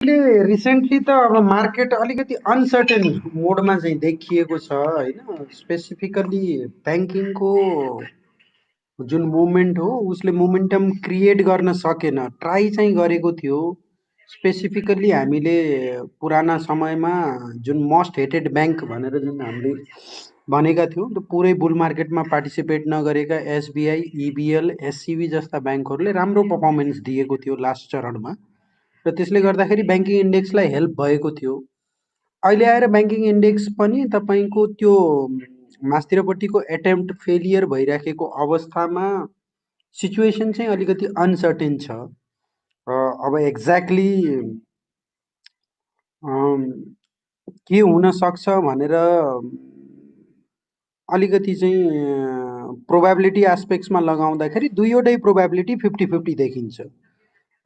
अहिले रिसेन्टली त अब मार्केट अलिकति अनसर्टेन मोडमा चाहिँ देखिएको छ होइन। स्पेसिफिकल्ली ब्याङ्किङको जुन मुभमेन्ट हो उसले मोमेन्टम क्रिएट गर्न सकेन। ट्राई चाहिँ गरेको थियो। स्पेसिफिकल्ली हामीले पुराना समयमा जुन मोस्ट हेटेड ब्याङ्क भनेर जुन हामीले भनेका थियौँ, त्यो पुरै बुल मार्केटमा पार्टिसिपेट नगरेका एसबिआई, इबिएल, एससिबी जस्ता ब्याङ्कहरूले राम्रो पर्फर्मेन्स दिएको थियो लास्ट चरणमा, र त्यसले गर्दाखेरि ब्याङ्किङ इन्डेक्सलाई हेल्प भएको थियो। अहिले आएर ब्याङ्किङ इन्डेक्स पनि तपाईँको त्यो मास्तिरपट्टिको एटेम्प्ट फेलियर भइराखेको अवस्थामा सिचुएसन चाहिँ अलिकति अनसर्टेन छ। अब एक्ज्याक्टली के हुन सक्छ भनेर अलिकति चाहिँ प्रोबेबिलिटी एस्पेक्ट्समा लगाउँदाखेरि दुईवटै प्रोबेबिलिटी 50-50 देखिन्छ।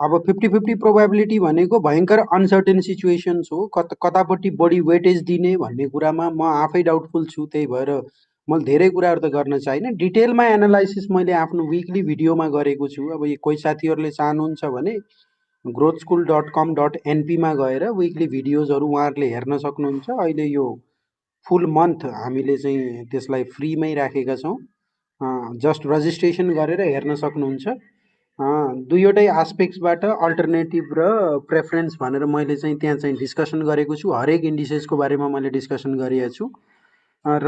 अब 50-50 प्रोबेबिलिटी भनेको भयङ्कर अनसर्टेन सिचुएसन्स हो। कतापट्टि बढी वेटेज दिने भन्ने कुरामा म आफै डाउटफुल छु। त्यही भएर मैले धेरै कुराहरू त गर्न चाहिनँ। डिटेलमा एनालाइसिस मैले आफ्नो विकली भिडियोमा गरेको छु। अब कोही साथीहरूले चाहनुहुन्छ भने growthschool.com.np मा गएर विकली भिडियोजहरू उहाँहरूले हेर्न सक्नुहुन्छ। अहिले यो फुल मन्थ हामीले चाहिँ त्यसलाई फ्रीमै राखेका छौँ। जस्ट रजिस्ट्रेसन गरेर हेर्न सक्नुहुन्छ। दुईवटै एस्पेक्ट्सबाट अल्टरनेटिभ र प्रेफरेन्स भनेर मैले चाहिँ त्यहाँ चाहिँ डिस्कसन गरेको छु। हरेक इन्डिसेसको बारेमा मैले डिस्कसन गरेको छु। र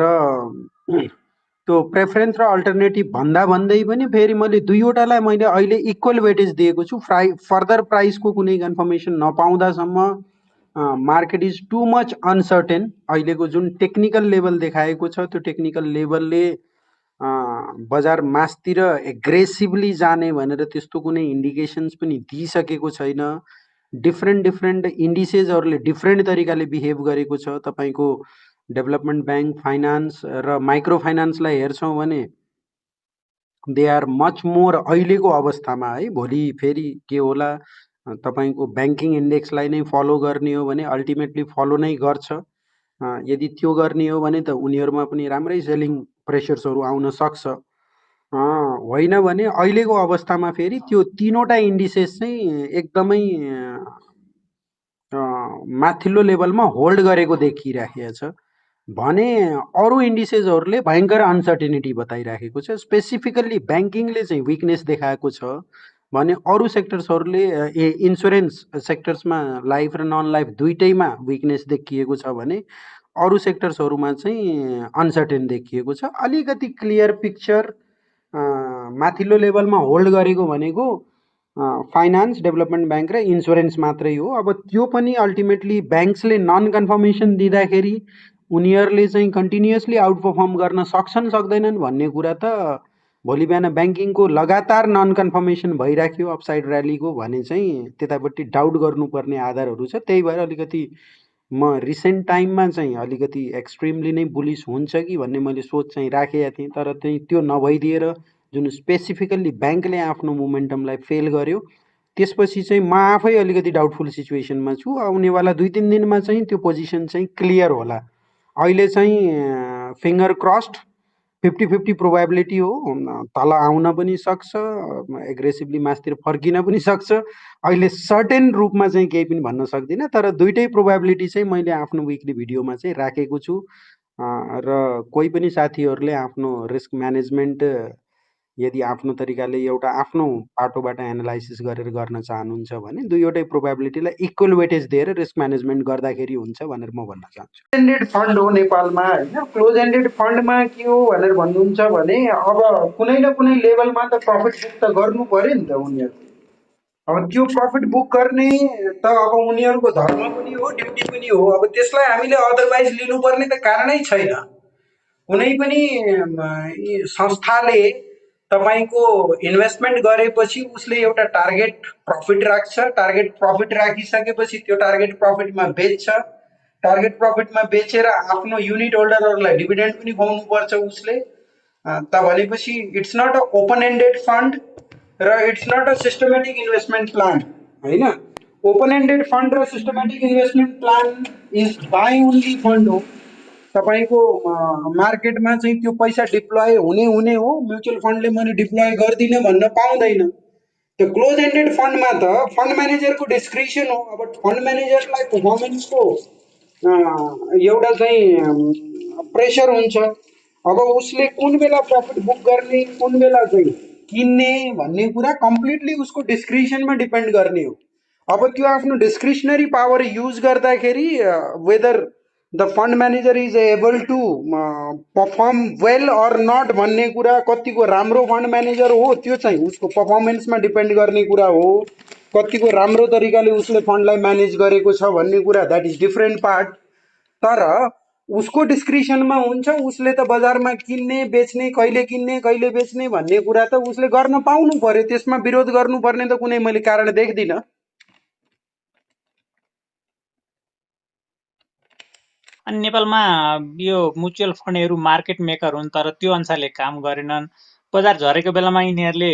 त्यो प्रेफरेन्स र अल्टरनेटिभ भन्दा भन्दै पनि फेरि मैले दुईवटालाई मैले अहिले इक्वल वेटेज दिएको छु। फर्दर प्राइसको कुनै कन्फर्मेसन नपाउँदासम्म market is too much uncertain. अहिलेको जुन टेक्निकल लेभल देखाएको छ त्यो टेक्निकल लेभलले बजार मासतिर एग्रेसिभली जाने भनेर त्यस्तो कुनै इन्डिकेसन्स पनि दिइसकेको छैन। डिफ्रेन्ट इन्डिसेसहरूले डिफ्रेन्ट तरिकाले बिहेभ गरेको छ। तपाईँको डेभलपमेन्ट ब्याङ्क, फाइनान्स र माइक्रो फाइनान्सलाई हेर्छौँ भने दे आर मच मोर अहिलेको अवस्थामा है। भोलि फेरि के होला, तपाईँको ब्याङ्किङ इन्डेक्सलाई नै फलो गर्ने हो भने अल्टिमेटली फलो नै गर्छ। यदि त्यो गर्ने हो भने त उनीहरूमा पनि राम्रै सेलिङ प्रेसर्सहरू आउन सक्छ। होइन भने अहिलेको अवस्थामा फेरि त्यो तिनवटा इन्डिसेस चाहिँ एकदमै माथिल्लो लेभलमा होल्ड गरेको देखिराखेको छ भने अरू इन्डिसेसहरूले भयङ्कर अनसर्टेनिटी बताइराखेको छ। स्पेसिफिकल्ली ब्याङ्किङले चाहिँ विकनेस देखाएको छ भने अरू सेक्टर्सहरूले इन्सुरेन्स सेक्टर्समा लाइफ र नन लाइफ दुइटैमा विकनेस देखिएको छ भने अरू सेक्टर्सहरूमा चाहिँ अनसर्टेन देखिएको छ। अलिकति क्लियर पिक्चर माथिल्लो लेभलमा होल्ड गरेको भनेको फाइनान्स, डेभलपमेन्ट ब्याङ्क र इन्सुरेन्स मात्रै हो। अब त्यो पनि अल्टिमेटली ब्याङ्क्सले नन कन्फर्मेसन दिँदाखेरि उनीहरूले चाहिँ कन्टिन्युसली आउट पर्फर्म गर्न सक्छन् सक्दैनन् भन्ने कुरा त भोलि बिहान ब्याङ्किङको लगातार नन कन्फर्मेसन भइराख्यो अपसाइड र्यालीको भने चाहिँ त्यतापट्टि डाउट गर्नुपर्ने आधारहरू छ। त्यही भएर अलिकति म रिसेन्ट टाइममा चाहिँ अलिकति एक्सट्रिमली नै बुलिस हुन्छ कि भन्ने मैले सोच चाहिँ राखेका थिएँ। तर चाहिँ त्यो नभइदिएर जुन स्पेसिफिकल्ली ब्याङ्कले आफ्नो मोमेन्टमलाई फेल गर्यो त्यसपछि चाहिँ म आफै अलिकति डाउटफुल सिचुएसनमा छु। आउनेवाला 2-3 दिनमा चाहिँ त्यो पोजिसन चाहिँ क्लियर होला। अहिले चाहिँ फिङ्गर क्रस्ड 50-50 प्रोबेबिलिटी हो। तल आउन पनि सक्छ, एग्रेसिभली मासतिर फर्किन पनि सक्छ। अहिले सर्टेन रूपमा चाहिँ केही पनि भन्न सक्दिनँ। तर दुइटै प्रोबेबिलिटी चाहिँ मैले आफ्नो विकली भिडियोमा चाहिँ राखेको छु। र कोही पनि साथीहरूले आफ्नो रिस्क म्यानेजमेन्ट यदि आफ्नो तरिकाले एउटा आफ्नो पाटोबाट एनालाइसिस गरेर गर्न चाहनुहुन्छ भने दुईवटै प्रोबेबिलिटीलाई इक्वल वेटेज दिएर रिस्क म्यानेजमेन्ट गर्दाखेरि हुन्छ भनेर म भन्न चाहन्छु। क्लोज एन्डेड फन्ड हो नेपालमा होइन। क्लोज एन्डेड फन्डमा के हो भनेर भन्नुहुन्छ भने अब कुनै न कुनै लेभलमा त प्रफिट बुक त गर्नु पर्यो नि त उनीहरूले। अब त्यो प्रफिट बुक गर्ने त अब उनीहरूको धर्म पनि हो, ड्युटी पनि हो। अब त्यसलाई हामीले अदरवाइज लिनुपर्ने त कारणै छैन। कुनै पनि संस्थाले तपाईँको इन्भेस्टमेन्ट गरेपछि उसले एउटा टार्गेट प्रफिट राख्छ। टार्गेट प्रफिट राखिसकेपछि त्यो टार्गेट प्रफिटमा बेच्छ। टार्गेट प्रफिटमा बेचेर आफ्नो युनिट होल्डरहरूलाई डिभिडेन्ड पनि खुवाउनुपर्छ उसले। त भनेपछि it's not a open ended fund र it's not a systematic investment plan होइन। ओपन एन्डेड फन्ड र systematic investment plan is by only fund हो। तपाईँको मार्केटमा चाहिँ त्यो पैसा डिप्लोय हुने हो। म्युचुअल फन्डले मैले डिप्लोय गर्दिनँ भन्न पाउँदैन। त्यो क्लोज एन्डेड फन्डमा त फन्ड म्यानेजरको डिस्क्रिप्सन हो। अब फन्ड म्यानेजरलाई पर्फर्मेन्सको एउटा चाहिँ प्रेसर हुन्छ। अब उसले कुन बेला प्रफिट बुक गर्ने, कुन बेला चाहिँ किन्ने भन्ने कुरा कम्प्लिटली उसको डिस्क्रिप्सनमा डिपेन्ड गर्ने हो। अब त्यो आफ्नो डिस्क्रिप्सनरी पावर युज गर्दाखेरि whether the fund manager is able to perform well or not भन्ने कुरा, कतिको राम्रो फन्ड म्यानेजर हो त्यो चाहिँ उसको पर्फर्मेन्समा डिपेन्ड गर्ने कुरा हो। कतिको राम्रो तरिकाले उसले फन्डलाई म्यानेज गरेको छ भन्ने कुरा द्याट इज डिफ्रेन्ट पार्ट। तर उसको डिस्क्रिप्सनमा हुन्छ। उसले त बजारमा किन्ने बेच्ने, कहिले बेच्ने भन्ने कुरा त उसले गर्न पाउनु पर्यो। त्यसमा विरोध गर्नुपर्ने त कुनै मैले कारण देख्दिनँ। अनि नेपालमा यो म्युचुअल फन्डहरू मार्केट मेकर हुन्, तर त्यो अनुसारले काम गरेनन्। बजार झरेको बेलामा यिनीहरूले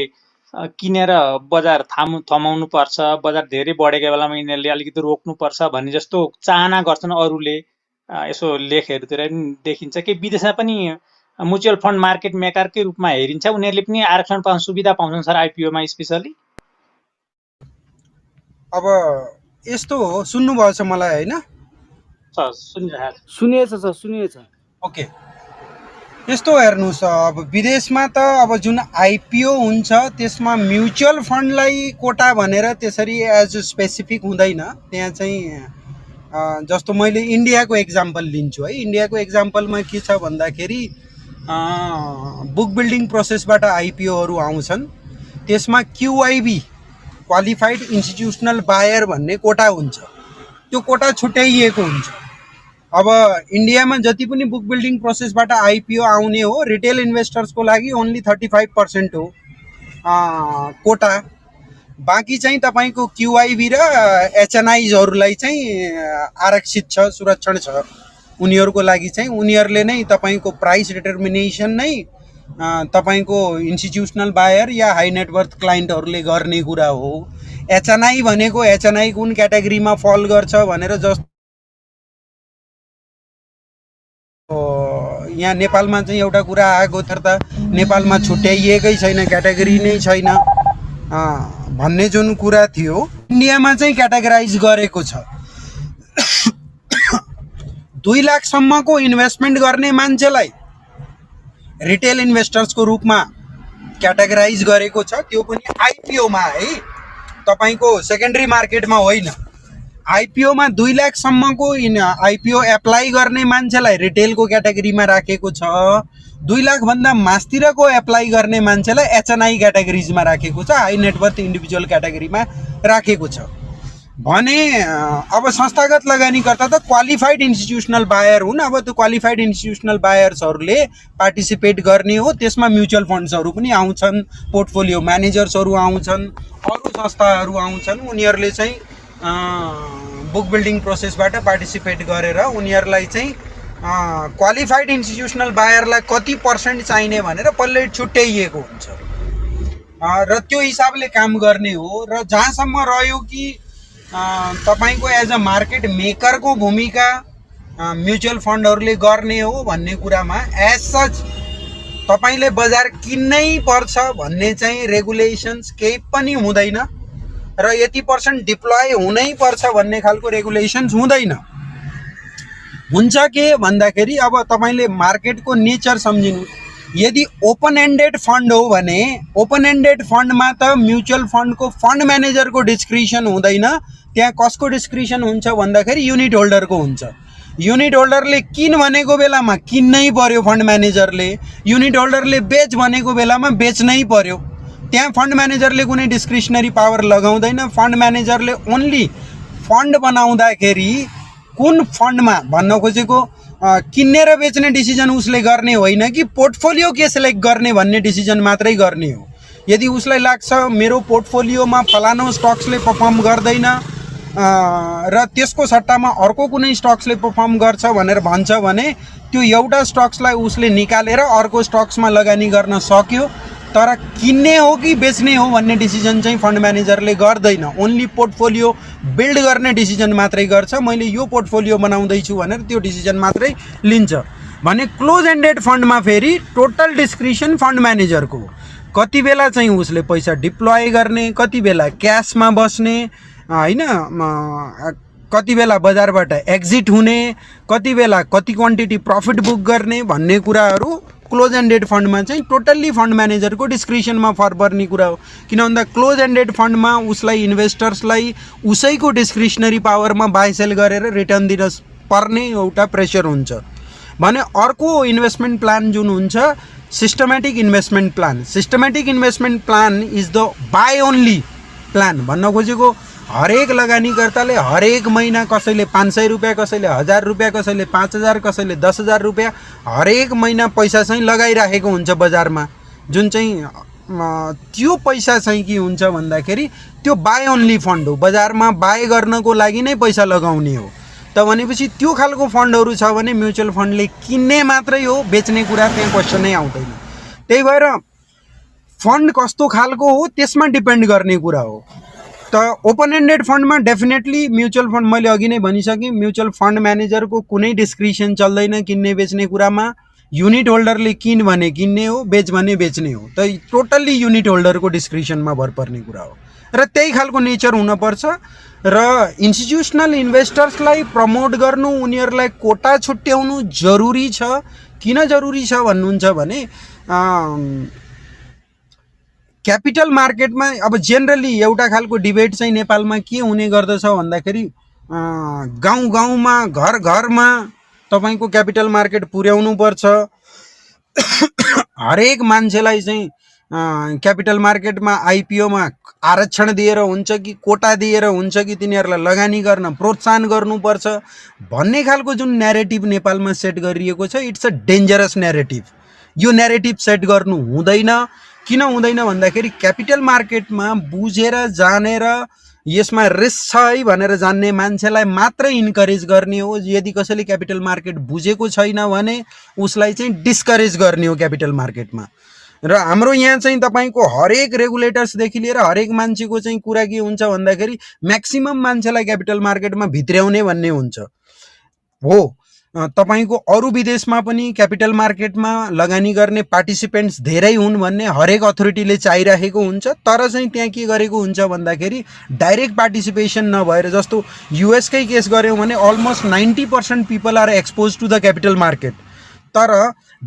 किनेर बजार थमाउनु पर्छ, बजार धेरै बढेको बेलामा यिनीहरूले अलिकति रोक्नुपर्छ भन्ने जस्तो चाहना गर्छन् अरूले। यसो लेखहरूतिर पनि देखिन्छ कि विदेशमा पनि म्युचुअल फन्ड मार्केट मेकरकै रूपमा हेरिन्छ, उनीहरूले पनि आरक्षण पाउन सुविधा पाउँछन् सर आइपिओमा स्पेसली। अब यस्तो हो, सुन्नुभएछ मलाई होइन? सुनिएछ सर, सुनिएछ। ओके, यस्तो हेर्नुहोस्, अब विदेशमा त अब जुन आइपिओ हुन्छ त्यसमा म्युचुअल फन्डलाई कोटा भनेर त्यसरी एज स्पेसिफिक हुँदैन। त्यहाँ चाहिँ जस्तो मैले इन्डियाको एक्जाम्पल लिन्छु है। इन्डियाको एक्जाम्पलमा के छ भन्दाखेरि बुक बिल्डिङ प्रोसेसबाट आइपिओहरू आउँछन्। त्यसमा क्युआइबी, क्वालिफाइड इन्स्टिट्युसनल बायर भन्ने कोटा हुन्छ। त्यो कोटा छुट्याइएको हुन्छ। अब इन्डियामा जति पनि बुक बिल्डिङ प्रोसेसबाट आइपिओ आउने हो, रिटेल इन्भेस्टर्सको लागि ओन्ली 35% हो कोटा। बाँकी चाहिँ तपाईँको क्युआइबी र एचएनआइजहरूलाई चाहिँ आरक्षित छ, सुरक्षण छ उनीहरूको लागि चाहिँ। उनीहरूले नै तपाईँको प्राइस डिटर्मिनेसन नै तपाईँको इन्स्टिट्युसनल बायर या हाई नेटवर्थ क्लाइन्टहरूले गर्ने कुरा हो। एचएनआई भनेको एचएनआई कुन क्याटेगोरीमा फल गर्छ भनेर जस्तो यहाँ नेपालमा चाहिँ एउटा कुरा आएको थियो त, नेपालमा छुट्याइएकै छैन, क्याटेगोरी नै छैन भन्ने जुन कुरा थियो, इन्डियामा चाहिँ क्याटेगराइज गरेको छ। 2 लाखसम्मको इन्भेस्टमेन्ट गर्ने मान्छेलाई रिटेल इन्भेस्टर्सको रूपमा क्याटेगराइज गरेको छ। त्यो पनि आइपिओमा है, तपाईँको सेकेन्डरी मार्केटमा होइन। आइपिओमा 2 लाखसम्मको आइपिओ एप्लाई गर्ने मान्छेलाई रिटेलको क्याटेगोरीमा राखेको छ। 2 लाखभन्दा मास्तिरको एप्लाई गर्ने मान्छेलाई एचएनआई क्याटेगोरिजमा राखेको छ, हाई नेटवर्थ इन्डिभिजुअल क्याटेगोरीमा राखेको छ भने अब संस्थागत लगानीकर्ता त क्वालिफाइड इन्स्टिट्युसनल बायर हुन्। अब त्यो क्वालिफाइड इन्स्टिट्युसनल बायर्सहरूले पार्टिसिपेट गर्ने हो। त्यसमा म्युचुअल फन्ड्सहरू पनि आउँछन्, पोर्टफोलियो म्यानेजर्सहरू आउँछन्, अरू संस्थाहरू आउँछन्। उनीहरूले चाहिँ बुक बिल्डिङ प्रोसेसबाट पार्टिसिपेट गरेर उनीहरूलाई चाहिँ क्वालिफाइड इन्स्टिट्युसनल बायरलाई कति पर्सेन्ट चाहिने भनेर पल्लै छुट्याइएको हुन्छ र त्यो हिसाबले काम गर्ने हो। र जहाँसम्म रह्यो कि तपाईँको एज अ मार्केट मेकरको भूमिका म्युचुअल फन्डहरूले गर्ने हो भन्ने कुरामा एज सच तपाईँले बजार किन्नै पर्छ भन्ने चाहिँ रेगुलेसन्स केही पनि हुँदैन र यति % डिप्लोय हुनै पर्छ भन्ने खालको रेगुलेसन्स हुँदैन। हुन्छ के भन्दाखेरि अब तपाईँले मार्केटको नेचर सम्झिनु। यदि ओपन एन्डेड फन्ड हो भने ओपन एन्डेड फन्डमा त म्युचुअल फन्डको फन्ड म्यानेजरको डिस्क्रिप्सन हुँदैन। त्यहाँ कसको डिस्क्रिप्सन हुन्छ भन्दाखेरि युनिट होल्डरको हुन्छ। युनिट होल्डरले किन भनेको बेलामा किन्नै पर्यो फन्ड म्यानेजरले, युनिट होल्डरले बेच भनेको बेलामा बेच्नै पर्यो। त्यहाँ फन्ड म्यानेजरले कुनै डिस्क्रिप्सनरी पावर लगाउँदैन। फन्ड म्यानेजरले ओन्ली फन्ड बनाउँदाखेरि कुन फन्डमा भन्न खोजेको किन्ने र बेच्ने डिसिजन उसले गर्ने होइन कि पोर्टफोलियो के सिलेक्ट गर्ने भन्ने डिसिजन मात्रै गर्ने हो। यदि उसलाई लाग्छ मेरो पोर्टफोलियोमा फलानो स्टक्सले पर्फर्म गर्दैन र त्यसको सट्टामा अर्को कुनै स्टक्सले पर्फर्म गर्छ भनेर भन्छ भने त्यो एउटा स्टक्सलाई उसले निकालेर अर्को स्टक्समा लगानी गर्न सक्यो। तर किन्ने हो कि बेच्ने हो भन्ने डिसिजन चाहिँ फन्ड म्यानेजरले गर्दैन। ओन्ली पोर्टफोलियो बिल्ड गर्ने डिसिजन मात्रै गर्छ। मैले यो पोर्टफोलियो बनाउँदैछु भनेर त्यो डिसिजन मात्रै लिन्छ भने क्लोज एन्डेड फन्डमा फेरि टोटल डिस्क्रिप्सन फन्ड म्यानेजरको। कति बेला चाहिँ उसले पैसा डिप्लोय गर्ने, कति बेला क्यासमा बस्ने होइन, कति बेला बजारबाट एक्जिट हुने, कति बेला कति क्वान्टिटी प्रफिट बुक गर्ने भन्ने कुराहरू क्लोज एन्डेड फन्डमा चाहिँ टोटल्ली फन्ड म्यानेजरको डिस्क्रिसनमा फर पर्ने कुरा हो। किन भन्दा क्लोज एन्डेड फन्डमा उसलाई इन्भेस्टर्सलाई उसैको डिस्क्रिसनरी पावरमा बाई सेल गरेर रिटर्न दिन पर्ने एउटा प्रेसर हुन्छ भने अर्को इन्भेस्टमेन्ट प्लान जुन हुन्छ systematic investment plan. Systematic investment plan is the by only plan. भन्न खोजेको हरेक लगानीकर्ताले हरेक महिना कसैले 500 रुपियाँ, कसैले 1000 रुपियाँ, कसैले 5000, कसैले 10,000 रुपियाँ हरेक महिना पैसा चाहिँ लगाइराखेको हुन्छ बजारमा। जुन चाहिँ त्यो पैसा चाहिँ के हुन्छ भन्दाखेरि त्यो बाई ओन्ली फन्ड हो, बजारमा बाई गर्नको लागि नै पैसा लगाउने हो। त भनेपछि त्यो खालको फन्डहरू छ भने म्युचुअल फन्डले किन्ने मात्रै हो, बेच्ने कुरा त्यहाँ क्वेसनै आउँदैन। त्यही भएर फन्ड कस्तो खालको हो त्यसमा डिपेन्ड गर्ने कुरा हो। त ओपन एन्डेड फन्डमा डेफिनेटली म्युचुअल फन्ड मैले अघि नै भनिसकेँ, म्युचुअल फन्ड म्यानेजरको कुनै डिस्क्रिसन चल्दैन किन्ने बेच्ने कुरामा। युनिट होल्डरले किन भने किन्ने हो, बेच भने बेच्ने हो। त टोटल्ली युनिट होल्डरको डिस्क्रिसनमा भर पर्ने कुरा हो र त्यही खालको नेचर हुनपर्छ। र इन्स्टिट्युसनल इन्भेस्टर्सलाई प्रमोट गर्नु, उनीहरूलाई कोटा छुट्याउनु जरुरी छ। किन जरुरी छ भन्नुहुन्छ भने क्यापिटल मार्केटमा अब जेनरली एउटा खालको डिबेट चाहिँ नेपालमा के हुने गर्दछ भन्दाखेरि गाउँ गाउँमा घर घरमा तपाईको क्यापिटल मार्केट पुर्याउनु पर्छ। हरेक मान्छेलाई चाहिँ क्यापिटल मार्केटमा आइपिओमा आरक्षण दिएर हुन्छ कि कोटा दिएर हुन्छ कि तिनीहरूलाई लगानी गर्न प्रोत्साहन गर्नुपर्छ भन्ने खालको जुन न्यारेटिभ नेपालमा सेट गरिएको छ, इट्स अ डेन्जरस न्यारेटिभ। यो न्यारेटिभ सेट गर्नु हुँदैन। किन हुँदैन भन्दाखेरि क्यापिटल मार्केटमा बुझेर जानेर यसमा रिस्क छ है भनेर जान्ने मान्छेलाई मात्रै इन्करेज गर्ने हो। यदि कसैले क्यापिटल मार्केट बुझेको छैन भने उसलाई चाहिँ डिस्करेज गर्ने हो क्यापिटल मार्केटमा। र हाम्रो यहाँ चाहिँ तपाईको हरेक रेगुलेटर्सदेखि लिएर हरेक मान्छेको चाहिँ कुरा के हुन्छ भन्दाखेरि म्याक्सिमम मान्छेलाई क्यापिटल मार्केटमा भित्र्याउने भन्ने हुन्छ। हो, तपाईको अरू विदेशमा पनि क्यापिटल मार्केटमा लगानी गर्ने पार्टिसिपेन्ट्स धेरै हुन् भन्ने हरेक अथोरिटीले चाहिरहेको हुन्छ। तर चाहिँ त्यहाँ के गरेको हुन्छ भन्दाखेरि डाइरेक्ट पार्टिसिपेसन नभएर, जस्तो युएसकै केस गऱ्यौँ भने almost 90% people are expose to the capital market. तर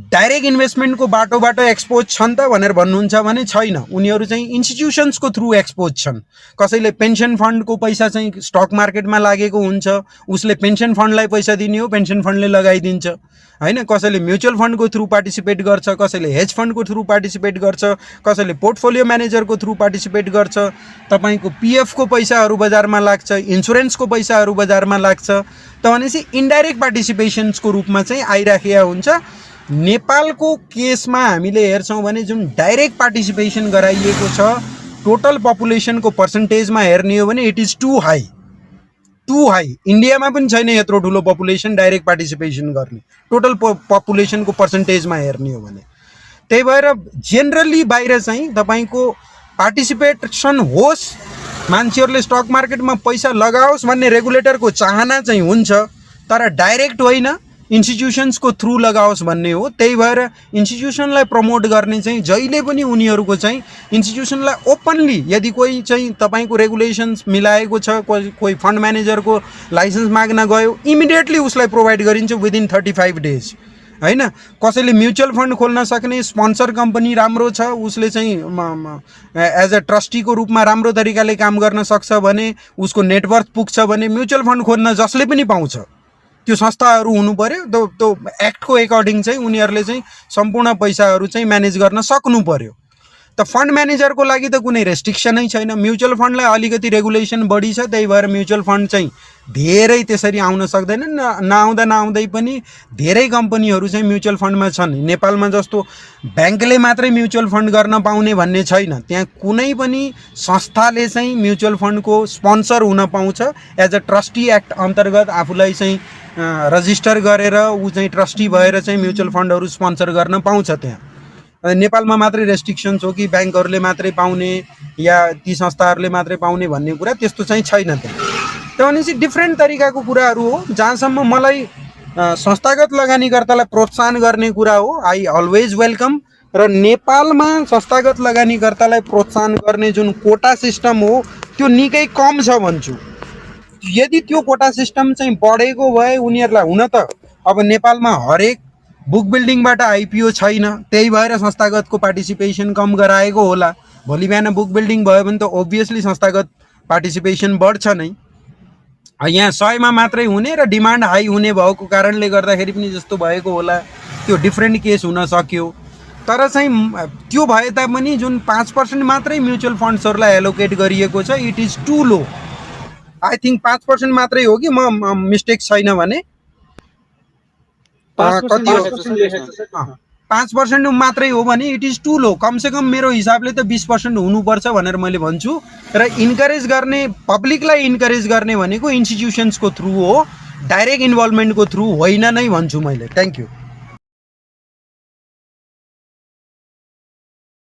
डाइरेक्ट इन्भेस्टमेन्टको बाटोबाट एक्सपोज छन् त भनेर भन्नुहुन्छ भने छैन। उनीहरू चाहिँ इन्स्टिट्युसन्सको थ्रु एक्सपोज छन्। कसैले पेन्सन फन्डको पैसा चाहिँ स्टक मार्केटमा लागेको हुन्छ, उसले पेन्सन फन्डलाई पैसा दिने हो, पेन्सन फन्डले लगाइदिन्छ होइन। कसैले म्युचुअल फन्डको थ्रु पार्टिसिपेट गर्छ, कसैले हेज फन्डको थ्रु पार्टिसिपेट गर्छ, कसैले पोर्टफोलियो म्यानेजरको थ्रु पार्टिसिपेट गर्छ। तपाईको पिएफको पैसाहरू बजारमा लाग्छ, इन्सुरेन्सको पैसाहरू बजारमा लाग्छ। त भनेपछि इन्डाइरेक्ट पार्टिसिपेसन्सको रूपमा चाहिँ आइराखेको हुन्छ। नेपालको केसमा हामीले हेर्छौँ भने जुन डाइरेक्ट पार्टिसिपेसन गराइएको छ टोटल पपुलेसनको पर्सेन्टेजमा हेर्ने हो भने इट इज टु हाई। इन्डियामा पनि छैन यत्रो ठुलो पपुलेसन डाइरेक्ट पार्टिसिपेसन गर्ने टोटल पपुलेसनको पर्सेन्टेजमा हेर्ने हो भने। त्यही भएर जेनरली बाहिर चाहिँ तपाईको पार्टिसिपेसन होस्, मान्छेहरूले स्टक मार्केटमा पैसा लगाओस् भन्ने रेगुलेटरको चाहना चाहिँ हुन्छ, तर डाइरेक्ट होइन, इन्स्टिट्युसन्सको थ्रु लगाओस् भन्ने हो। त्यही भएर इन्स्टिट्युसनलाई प्रमोट गर्ने चाहिँ जहिले पनि उनीहरूको चाहिँ इन्स्टिट्युसनलाई ओपनली, यदि कोही चाहिँ तपाईको रेगुलेसन्स मिलाएको छ, कोही फन्ड म्यानेजरको लाइसेन्स माग्न गयो, इमिडिएटली उसलाई प्रोभाइड गरिन्छ विदिन 35 डेज होइन। कसैले म्युचुअल फन्ड खोल्न सक्ने स्पोन्सर कम्पनी राम्रो छ, उसले चाहिँ एज अ ट्रस्टीको रूपमा राम्रो तरिकाले काम गर्न सक्छ भने, उसको नेटवर्थ पुग्छ भने म्युचुअल फन्ड खोल्न जसले पनि पाउँछ। त्यो संस्थाहरू हुनु पर्यो, त्यो एक्टको एकर्डिङ चाहिँ उनीहरूले चाहिँ सम्पूर्ण पैसाहरू चाहिँ म्यानेज गर्न सक्नु पर्यो। त फन्ड म्यानेजरको लागि त कुनै रेस्ट्रिक्सनै छैन। म्युचुअल फन्डलाई अलिकति रेगुलेसन बढी छ, त्यही भएर म्युचुअल फन्ड चाहिँ धेरै त्यसरी आउन सक्दैन। नआउँदै पनि धेरै कम्पनीहरू चाहिँ म्युचुअल फन्डमा छन्। नेपालमा जस्तो ब्याङ्कले मात्रै म्युचुअल फन्ड गर्न पाउने भन्ने छैन। त्यहाँ कुनै पनि संस्थाले चाहिँ म्युचुअल फन्डको स्पोन्सर हुन पाउँछ। एज अ ट्रस्टी एक्ट अन्तर्गत आफूलाई चाहिँ रजिस्टर गरेर ऊ चाहिँ ट्रस्टी भएर चाहिँ म्युचुअल फन्डहरू स्पोन्सर गर्न पाउँछ। त्यहाँ नेपालमा मात्रै रेस्ट्रिक्सन्स हो कि ब्याङ्कहरूले मात्रै पाउने या ती संस्थाहरूले मात्रै पाउने भन्ने कुरा त्यस्तो चाहिँ छैन। त्यो भनेपछि डिफ्रेन्ट तरिकाको कुराहरू हो। जहाँसम्म मलाई संस्थागत लगानीकर्तालाई प्रोत्साहन गर्ने कुरा हो, आई अलवेज वेलकम। र नेपालमा संस्थागत लगानीकर्तालाई प्रोत्साहन गर्ने जुन कोटा सिस्टम हो त्यो निकै कम छ भन्छु। यदि त्यो कोटा सिस्टम चाहिँ बढेको भए उनीहरूलाई, हुन त अब नेपालमा हरेक बुक बिल्डिङबाट आइपिओ छैन, त्यही भएर संस्थागतको पार्टिसिपेसन कम गराएको होला। भोलि बिहान बुक बिल्डिङ भयो भने त ओभियसली संस्थागत पार्टिसिपेसन बढ्छ नै। यहाँ 100मा मात्रै हुने र डिमान्ड हाई हुने भएको कारणले गर्दाखेरि पनि जस्तो भएको होला, त्यो डिफ्रेन्ट केस हुन सक्यो। तर चाहिँ त्यो भए तापनि जुन 5% मात्रै म्युचुअल फन्ड्सहरूलाई एलोकेट गरिएको छ, it is too low. I think 5% मात्रै हो कि म मिस्टेक छैन भने, 5% कति हो? लेखेको छ त्यसमा। 5% मात्रै हो भने इट इज टु लो। कमसेकम मेरो हिसाबले त 20% हुनुपर्छ भनेर मैले भन्छु। र इन्करेज गर्ने, पब्लिकलाई इन्करेज गर्ने भनेको इन्स्टिट्युसन्सको थ्रु हो, डाइरेक्ट इन्भल्भमेन्टको थ्रु होइन नै भन्छु मैले। Thank you.